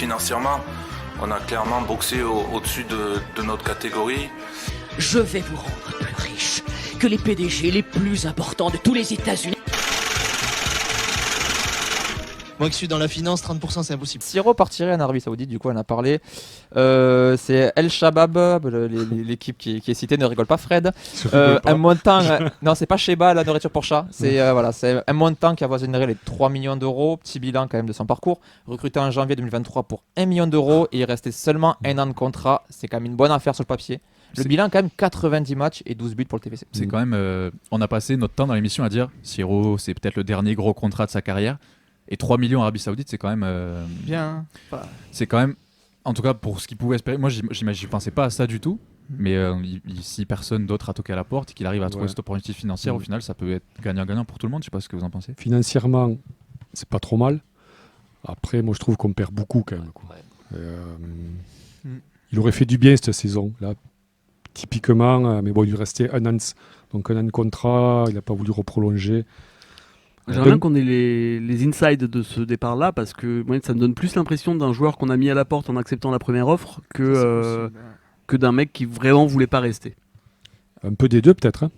financièrement. On a clairement boxé au-dessus de notre catégorie. Je vais vous rendre plus riche que les PDG les plus importants de tous les États-Unis. Moi qui suis dans la finance, 30% c'est impossible. Siro partirait en Arabie Saoudite, du coup on a parlé. C'est El Shabab, l'équipe qui est citée, ne rigole pas Fred. Un montant, non c'est pas Sheba la nourriture pour chat, c'est un montant qui avoisinerait les 3 millions d'euros, petit bilan quand même de son parcours. Recruté en janvier 2023 pour 1 million d'euros et il restait seulement un an de contrat, c'est quand même une bonne affaire sur le papier. Le bilan quand même 90 matchs et 12 buts pour le TFC. C'est quand même, on a passé notre temps dans l'émission à dire Siro c'est peut-être le dernier gros contrat de sa carrière. Et 3 millions en Arabie Saoudite, c'est quand même. Bien. C'est quand même. En tout cas, pour ce qu'il pouvait espérer. Moi, je pensais pas à ça du tout. Mais si personne d'autre a toqué à la porte et qu'il arrive à trouver cette opportunité financière, au final, ça peut être gagnant-gagnant pour tout le monde. Je sais pas ce que vous en pensez. Financièrement, c'est pas trop mal. Après, moi, je trouve qu'on perd beaucoup quand même. Quoi. Il aurait fait du bien cette saison. Là, typiquement, mais bon, il lui restait un an de contrat. Il n'a pas voulu reprolonger. J'aimerais bien qu'on ait les insides de ce départ-là parce que moi, ça me donne plus l'impression d'un joueur qu'on a mis à la porte en acceptant la première offre que d'un mec qui vraiment voulait pas rester. Un peu des deux peut-être. Hein.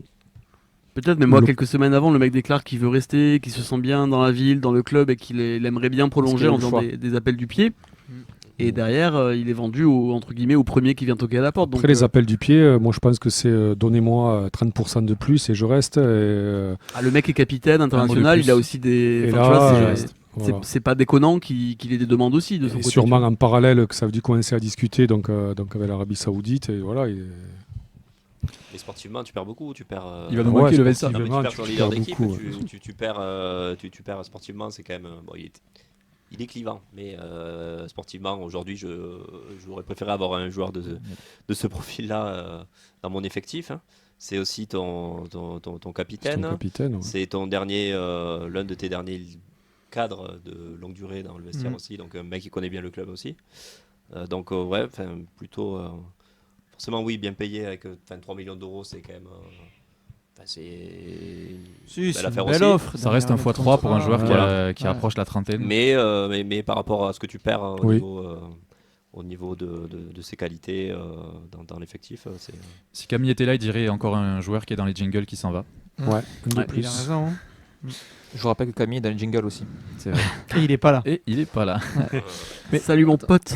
Peut-être, mais moi, quelques semaines avant, le mec déclare qu'il veut rester, qu'il se sent bien dans la ville, dans le club et qu'il aimerait bien prolonger en faisant des appels du pied. Et derrière, il est vendu entre guillemets au premier qui vient toquer à la porte. Après les appels du pied, moi je pense que c'est donnez-moi 30% de plus et je reste. Le mec est capitaine international, il a aussi des. C'est pas déconnant qu'il ait des demandes aussi de son côté. Sûrement en parallèle que ça a dû commencer à discuter donc avec l'Arabie Saoudite et voilà. Et sportivement, tu perds beaucoup. Tu perds. Il va nous manquer le vestiaire. Tu perds ton leader d'équipe. Tu perds sportivement, c'est quand même. Il est clivant, mais sportivement, aujourd'hui, j'aurais préféré avoir un joueur de ce profil-là dans mon effectif. Hein. C'est aussi ton capitaine. C'est ton dernier, l'un de tes derniers cadres de longue durée dans le vestiaire aussi. Donc, un mec qui connaît bien le club aussi. Donc, plutôt. Forcément, oui, bien payé avec 3 millions d'euros, c'est quand même. C'est une belle offre. Ça reste un x3 pour un joueur qui approche la trentaine. Mais par rapport à ce que tu perds au niveau de ses qualités dans l'effectif, c'est... Si Camille était là, il dirait encore un joueur qui est dans les jingles qui s'en va. Il a raison. Je vous rappelle que Camille est dans les jingles aussi. C'est vrai. Et il est pas là. Mais salut mon pote.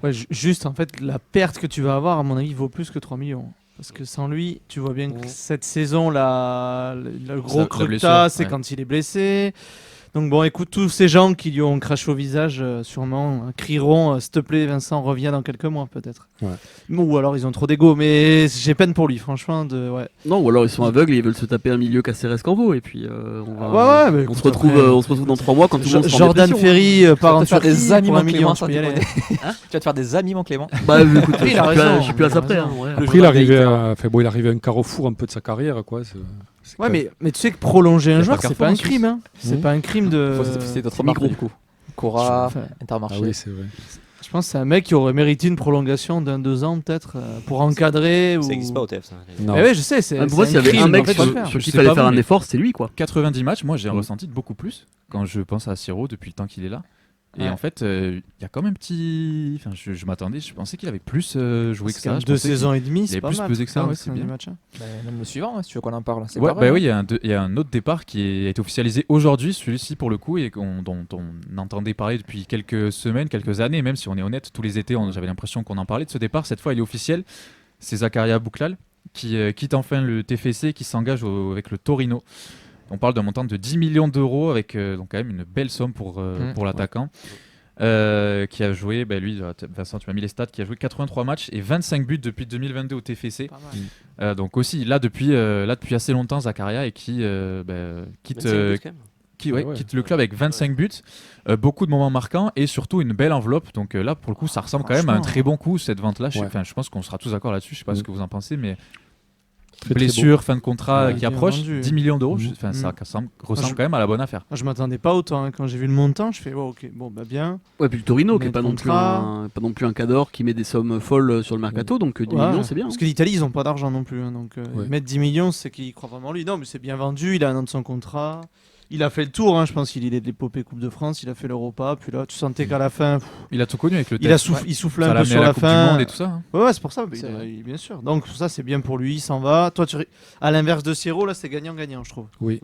Ouais, juste en fait, la perte que tu vas avoir, à mon avis, vaut plus que 3 millions. Parce que sans lui, tu vois bien que cette saison, le gros crux, c'est quand il est blessé. Donc bon, écoute, tous ces gens qui lui ont craché au visage, sûrement crieront s'il te plaît, Vincent, reviens dans quelques mois, peut-être. Ouais. Ou alors ils ont trop d'ego, mais j'ai peine pour lui, franchement. Non, ou alors ils sont aveugles et ils veulent se taper un milieu Caceres-Cambo, et puis on se retrouve dans 3 mois quand tout le monde sera en Jordan dépression. Ferry part en faire des amis, mon Clément. Tu aller. vas te faire des amis, mon Clément. Bah écoute, il a raison. Je suis plus à ça près. Après, il arrivait à un carrefour un peu de sa carrière, quoi. Ouais, mais tu sais que prolonger un joueur, c'est pas un crime. Hein. C'est pas un crime de. C'est d'autres marques, du coup. Cora, Intermarché. Ah oui, c'est vrai. Je pense que c'est un mec qui aurait mérité une prolongation d'1-2 ans, peut-être, pour encadrer. Ça n'existe pas au TF, ça. Non. Mais ouais, je sais. Pour moi, s'il y avait un mec sur qui il fallait faire un effort, c'est lui, quoi. 90 matchs, moi j'ai ressenti beaucoup plus quand je pense à Siro depuis le temps qu'il est là. Et en fait, il y a quand même un petit. Enfin, je m'attendais, je pensais qu'il avait plus joué que ça. 2 saisons et demie, c'est pas mal. Il avait plus pesé que ça, c'est bien. Même le suivant, si tu veux qu'on en parle. Oui, il y a un autre départ qui a été officialisé aujourd'hui, celui-ci pour le coup, et dont on entendait parler depuis quelques semaines, quelques années, même si on est honnête, tous les étés, j'avais l'impression qu'on en parlait de ce départ. Cette fois, il est officiel. C'est Zakaria Bouklal qui quitte enfin le TFC, qui s'engage avec le Torino. On parle d'un montant de 10 millions d'euros avec donc quand même une belle somme pour l'attaquant qui a joué, lui, Vincent, tu m'as mis les stats, qui a joué 83 matchs et 25 buts depuis 2022 au TFC. Donc aussi là depuis assez longtemps Zakaria et qui quitte le club avec 25 buts, beaucoup de moments marquants et surtout une belle enveloppe. Donc là pour le coup ça ressemble quand même à un très bon coup cette vente là. Je pense qu'on sera tous d'accord là-dessus, je sais pas ce que vous en pensez, mais blessure, fin de contrat qui approche, vendu. 10 millions d'euros, ça ressemble quand même à la bonne affaire. Moi, je m'attendais pas autant, quand j'ai vu le montant, je fais ok, bien. Ouais, puis le Torino qui est pas non plus un cador qui met des sommes folles sur le mercato, donc 10 millions c'est bien. Parce que l'Italie ils ont pas d'argent non plus, donc mettre 10 millions c'est qu'ils croient vraiment en lui. Non, mais c'est bien vendu, il a un an de son contrat. Il a fait le tour, hein, je pense qu'il est de l'épopée Coupe de France, il a fait l'Europa, puis là tu sentais qu'à la fin, Il a tout connu avec le il test. soufflait Ça un l'a peu mis sur à la Coupe du fin. Monde et tout ça. Hein. Ouais, c'est pour ça, C'est vrai. bien sûr. Donc ça c'est bien pour lui, il s'en va. Toi, à l'inverse de Siro, là c'est gagnant-gagnant, je trouve. Oui.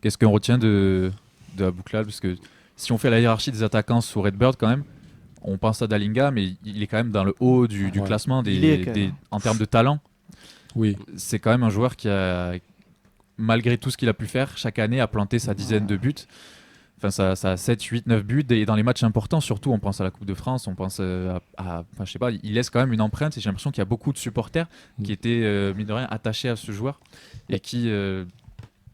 Qu'est-ce qu'on retient de Abouklal? Parce que si on fait la hiérarchie des attaquants sous Redbird, quand même, on pense à Dalinga, mais il est quand même dans le haut du Ouais. classement Il est quand même. en termes de talent. Oui. C'est quand même un joueur qui a, malgré tout ce qu'il a pu faire, chaque année a planté sa dizaine de buts. Enfin, ça a 7, 8, 9 buts. Et dans les matchs importants, surtout, on pense à la Coupe de France, on pense enfin, je sais pas, il laisse quand même une empreinte. Et j'ai l'impression qu'il y a beaucoup de supporters qui étaient, mine de rien, attachés à ce joueur. Et qui,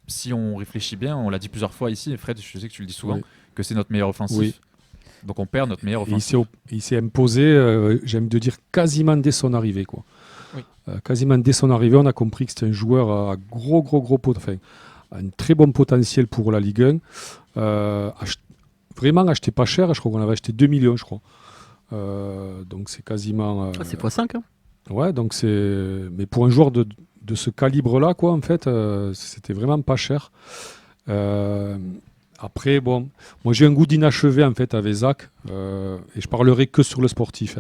si on réfléchit bien, on l'a dit plusieurs fois ici, et Fred, je sais que tu le dis souvent, Oui. que c'est notre meilleur offensif. Oui. Donc on perd notre meilleur Et offensif. il s'est imposé, j'aime de dire, quasiment dès son arrivée. Quoi. Oui. Quasiment dès son arrivée, on a compris que c'était un joueur à un très bon potentiel pour la Ligue 1. Vraiment acheté pas cher, je crois qu'on avait acheté 2 millions, je crois. Donc c'est quasiment... C'est x5. Hein. Ouais, donc c'est... Mais pour un joueur de ce calibre-là, quoi, en fait, c'était vraiment pas cher. Après, bon, moi j'ai un goût d'inachevé en fait avec Zach, et je parlerai que sur le sportif.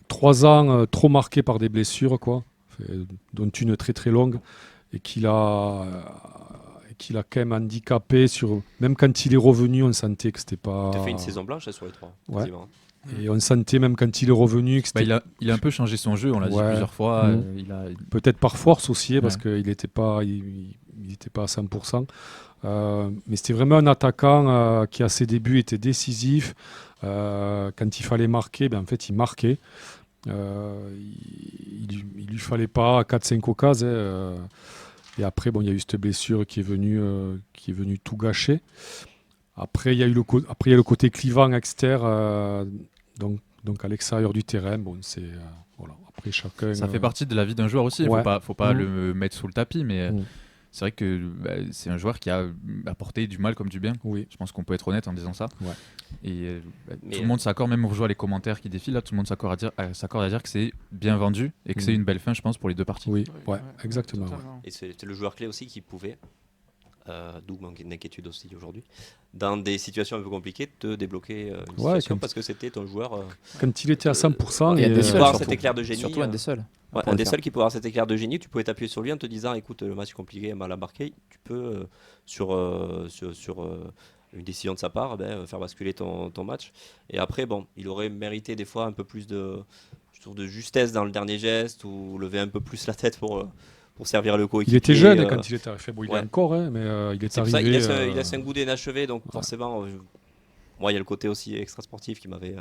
3 ans trop marqués par des blessures, quoi, dont une très très longue, et qu'il a quand même handicapé même quand il est revenu, on sentait que c'était pas. Il a fait une saison blanche sur les 3. Ouais. Quasiment. Et on sentait même quand il est revenu que c'était il a un peu changé son jeu, on l'a dit Ouais. plusieurs fois. Mhm. Peut-être par force aussi, parce Ouais. qu'il n'était pas, il était pas à 100%. Mais c'était vraiment un attaquant qui, à ses débuts, était décisif. Quand il fallait marquer, en fait, il marquait. Il lui fallait pas 4-5 occasions. Et après, il y a eu cette blessure qui est venue tout gâcher. Après, il y a eu le côté clivant externe, donc à l'extérieur du terrain. Bon, c'est voilà. Après, chacun. Ça fait partie de la vie d'un joueur aussi. Il Ouais. faut pas Mhm. le mettre sous le tapis, mais Mhm. c'est vrai que c'est un joueur qui a apporté du mal comme du bien. Oui. Je pense qu'on peut être honnête en disant ça. Ouais. Et Mais tout le monde s'accorde, même on voit les commentaires qui défilent, là, tout le monde s'accorde à dire que c'est bien vendu et que c'est Mhm. une belle fin, je pense, pour les deux parties. Oui, ouais, exactement. totalement. Et c'était le joueur clé aussi qui pouvait, d'où mon inquiétude aussi aujourd'hui, dans des situations un peu compliquées, te débloquer une situation parce que c'était ton joueur. Quand il était à 100%, Et un des qui seuls, pouvait avoir surtout. cet éclair de génie. Surtout un des seuls. Ouais, pour un le des faire. seuls qui pouvait avoir cet éclair de génie, tu pouvais t'appuyer sur lui en te disant écoute, le match est compliqué, mal embarqué, tu peux, sur une décision de sa part, faire basculer ton match. Et après, bon, il aurait mérité des fois un peu plus de justesse dans le dernier geste ou lever un peu plus la tête pour servir le coéquipier. il était jeune quand il est arrivé. Bon, il ouais. est encore, mais il est C'est pour arrivé. ça, il laisse un goût d'inachevé, donc forcément, moi, il y a le côté aussi extra sportif qui m'avait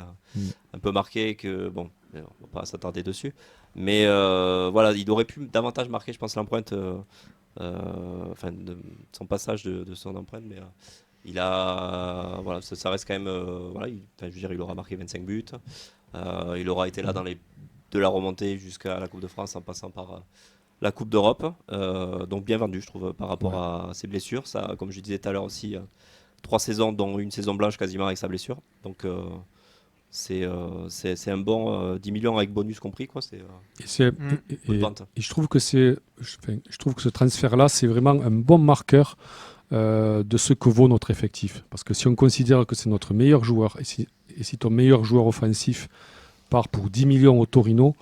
un peu marqué, que bon, on va pas s'attarder dessus, mais voilà, il aurait pu davantage marquer, je pense, l'empreinte, de son passage de son empreinte, mais il a, voilà, ça reste quand même, voilà, je veux dire, il aura marqué 25 buts, il aura été là de la remontée jusqu'à la Coupe de France en passant par la Coupe d'Europe, donc bien vendu, je trouve, par rapport à ses blessures. Ça, comme je disais tout à l'heure aussi, 3 saisons, dont une saison blanche quasiment avec sa blessure. Donc c'est un bon 10 millions avec bonus compris, quoi. Bonne vente. Et je trouve que je trouve que ce transfert-là, c'est vraiment un bon marqueur de ce que vaut notre effectif. Parce que si on considère que c'est notre meilleur joueur, et si ton meilleur joueur offensif part pour 10 millions au Torino,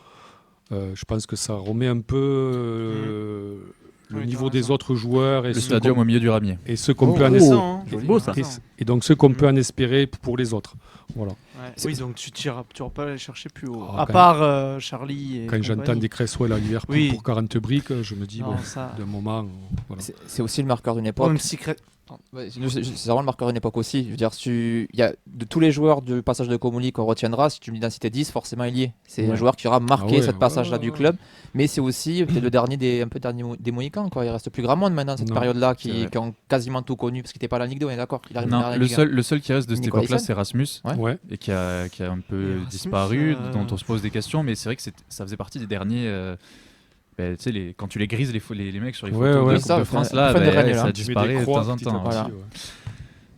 je pense que ça remet un peu le niveau des autres joueurs et Le stadium au milieu du ramier. et ce qu'on peut en Intéressant, hein. beau, ça. et donc ce qu'on peut en espérer pour les autres. Voilà. Ouais. Oui, donc tu vas pas aller chercher plus haut. Ah, À quand part Charlie et Quand j'entends compagnie. des Cresswell à Liverpool Oui. pour 40 briques, je me dis, Non, bon, ça- d'un moment, voilà. C'est aussi le marqueur d'une Bon, époque. même secret. Ouais, c'est vraiment le marqueur d'une époque aussi. Je veux dire, il y a de tous les joueurs du passage de Comoli qu'on retiendra, si tu me dis d'en citer 10, forcément il y est. C'est un Ouais. joueur qui aura marqué Ah ouais, cette passage-là ouais, du ouais. club, mais c'est aussi peut-être le dernier des Mohicans, quoi. Il reste plus grand monde maintenant, cette Non, période-là, c'est vrai. qui ont quasiment tout connu, parce qu'il n'était pas à la Ligue 2, on est d'accord. Il arrive Non, dans la le Ligue 1. seul qui reste de cette Nicolas époque-là, Hyssen. c'est Rasmus, Ouais. Ouais. et qui a un peu Et Rasmus, disparu, dont on se pose des questions, mais c'est vrai que ça faisait partie des derniers. Tu sais, quand tu les grises, les mecs sur les Ouais, photos de ouais. la Ça, Coupe de fin- France, là, fin des règnes, là. ça Tu mets disparaît des de croix temps en petit à temps. petit, Voilà. ouais.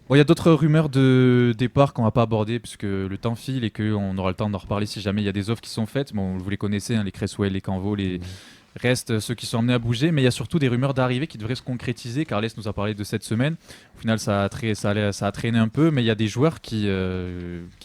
Bon, il y a d'autres rumeurs de départ qu'on va pas aborder puisque le temps file et qu'on aura le temps d'en reparler si jamais il y a des offres qui sont faites. Bon, vous les connaissez, hein, les Cresswell, les Canvo, les restent ceux qui sont amenés à bouger, mais il y a surtout des rumeurs d'arrivée qui devraient se concrétiser. Carles nous a parlé de cette semaine. Au final, ça a traîné un peu, mais il y a des joueurs qui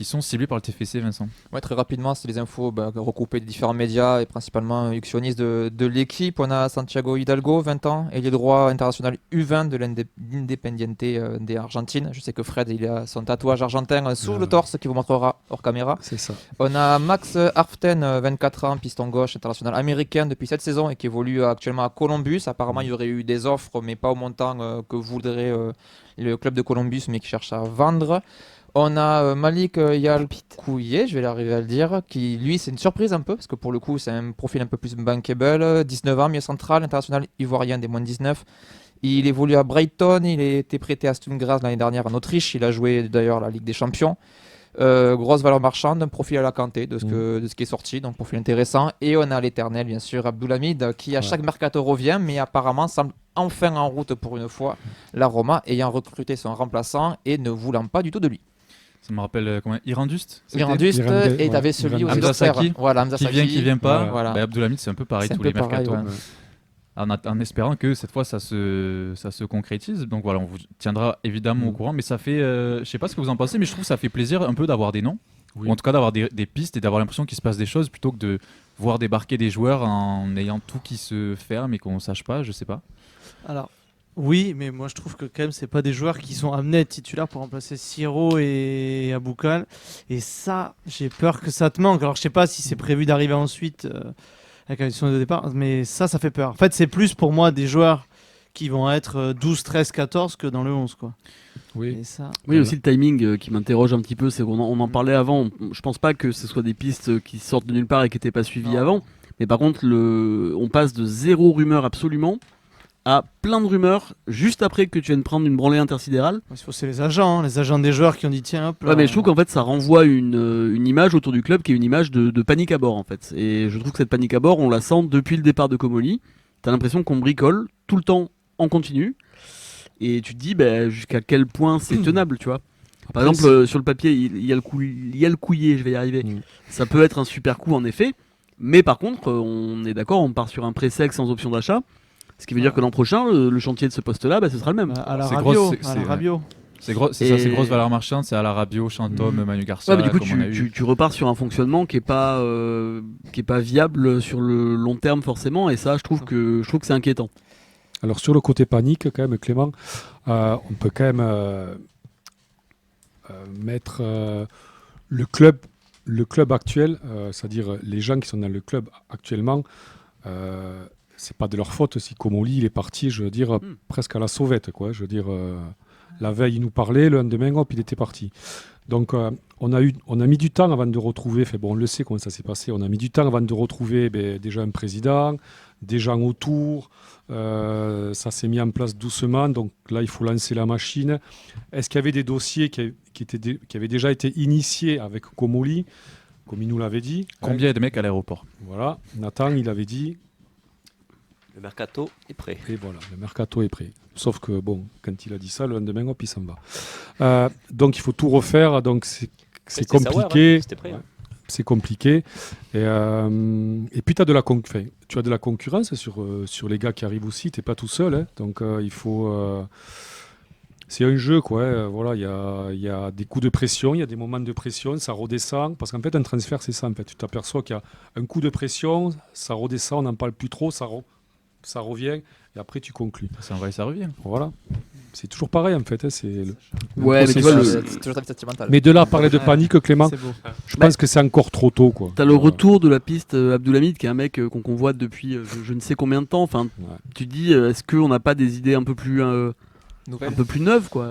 sont ciblés par le TFC, Vincent. Ouais, très rapidement, c'est les infos recoupées de différents médias et principalement actionnistes de l'équipe. On a Santiago Hidalgo, 20 ans, ailier droit international U20 de l'Independiente de Argentine. Je sais que Fred, il a son tatouage argentin sous le torse qui vous montrera hors caméra. C'est ça. On a Max Harften, 24 ans, piston gauche, international américain depuis cette saison et qui évolue actuellement à Columbus. Apparemment, il y aurait eu des offres, mais pas au montant que voudrait le club de Columbus, mais qui cherche à vendre. On a Malik Yalkouye, je vais arriver à le dire, qui lui, c'est une surprise un peu, parce que pour le coup, c'est un profil un peu plus bankable. 19 ans, milieu central, international ivoirien des moins de 19. Il évolue à Brighton, il a été prêté à Sturm Graz l'année dernière en Autriche. Il a joué d'ailleurs la Ligue des Champions. Grosse valeur marchande, un profil à la Kanté de ce qui est sorti, donc profil intéressant. Et on a l'éternel, bien sûr, Abdoulhamid, qui à chaque mercato revient, mais apparemment semble enfin en route pour une fois. La Roma ayant recruté son remplaçant et ne voulant pas du tout de lui. Ça me rappelle Irandust. Irandust, et t'avais celui aussi Hamza Saki, voilà, Hamza Saki, qui vient pas. Voilà. Abdoulhamid, c'est un peu pareil tous les mercatos. Ouais. En espérant que cette fois ça se concrétise. Donc voilà, on vous tiendra évidemment au courant, mais ça fait, je sais pas ce que vous en pensez, mais je trouve que ça fait plaisir un peu d'avoir des noms, ou en tout cas d'avoir des pistes et d'avoir l'impression qu'il se passe des choses plutôt que de voir débarquer des joueurs en ayant tout qui se ferme et qu'on sache pas, je sais pas. Alors, oui, mais moi je trouve que quand même c'est pas des joueurs qui sont amenés à être titulaires pour remplacer Siro et Aboukal, et ça j'ai peur que ça te manque. Alors je sais pas si c'est prévu d'arriver ensuite avec la question de départ, mais ça fait peur. En fait, c'est plus pour moi des joueurs qui vont être 12, 13, 14 que dans le 11, quoi. Oui. Et ça, oui, aussi le timing qui m'interroge un petit peu, c'est qu'on on en parlait avant. Je pense pas que ce soit des pistes qui sortent de nulle part et qui n'étaient pas suivies avant. Mais par contre, on passe de zéro rumeur absolument à plein de rumeurs juste après que tu viennes prendre une branlée intersidérale. c'est les agents des joueurs qui ont dit tiens hop là. Ouais, mais je trouve qu'en fait ça renvoie une image autour du club qui est une image de panique à bord en fait. Et je trouve que cette panique à bord, on la sent depuis le départ de Comoli. T'as l'impression qu'on bricole tout le temps en continu. Et tu te dis jusqu'à quel point c'est tenable, tu vois. Par exemple, sur le papier, il y a le couillé, je vais y arriver. Ça peut être un super coup en effet. Mais par contre, on est d'accord, on part sur un pré-sec sans option d'achat. Ce qui veut dire que l'an prochain, le chantier de ce poste-là, ce sera le même. À la Rabiot. C'est grosse valeur marchande, c'est à la Rabiot, Chantôme, Manu Garcia. Ouais, mais du coup, tu repars sur un fonctionnement qui est pas viable sur le long terme forcément, et ça, je trouve que c'est inquiétant. Alors sur le côté panique, quand même, Clément, on peut quand même mettre le club actuel, c'est-à-dire les gens qui sont dans le club actuellement. C'est pas de leur faute si Comoli il est parti, je veux dire, presque à la sauvette, quoi. Je veux dire, la veille il nous parlait, le lendemain hop il était parti. Donc on a mis du temps avant de retrouver, on le sait comment ça s'est passé, on a mis du temps avant de retrouver déjà un président, des gens autour, ça s'est mis en place doucement, donc là il faut lancer la machine. Est-ce qu'il y avait des dossiers qui avaient déjà été initiés avec Comoli, comme il nous l'avait dit? Combien y a de mecs à l'aéroport? Voilà, Nathan il avait dit. Le mercato est prêt. Et voilà, le mercato est prêt. Sauf que, quand il a dit ça, le lendemain, hop, il s'en va. Donc, il faut tout refaire. Donc, c'est compliqué. C'était prêt, c'est compliqué. Et puis, tu as de la concurrence sur les gars qui arrivent aussi. Tu n'es pas tout seul. Hein. Donc, il faut... c'est un jeu, quoi. Voilà, il y a des coups de pression, il y a des moments de pression, ça redescend. Parce qu'en fait, un transfert, c'est ça. En fait. Tu t'aperçois qu'il y a un coup de pression, ça redescend, on n'en parle plus trop, ça revient et après tu conclus. Ça va et ça revient. Voilà. C'est toujours pareil en fait. Mais tu vois, c'est toujours sentimental. Mais de là à parler de panique, Clément, je pense que c'est encore trop tôt, quoi. T'as le retour de la piste Abdoulhamid, qui est un mec qu'on convoite depuis je ne sais combien de temps. Enfin, tu te dis, est-ce qu'on n'a pas des idées un peu plus neuves, quoi.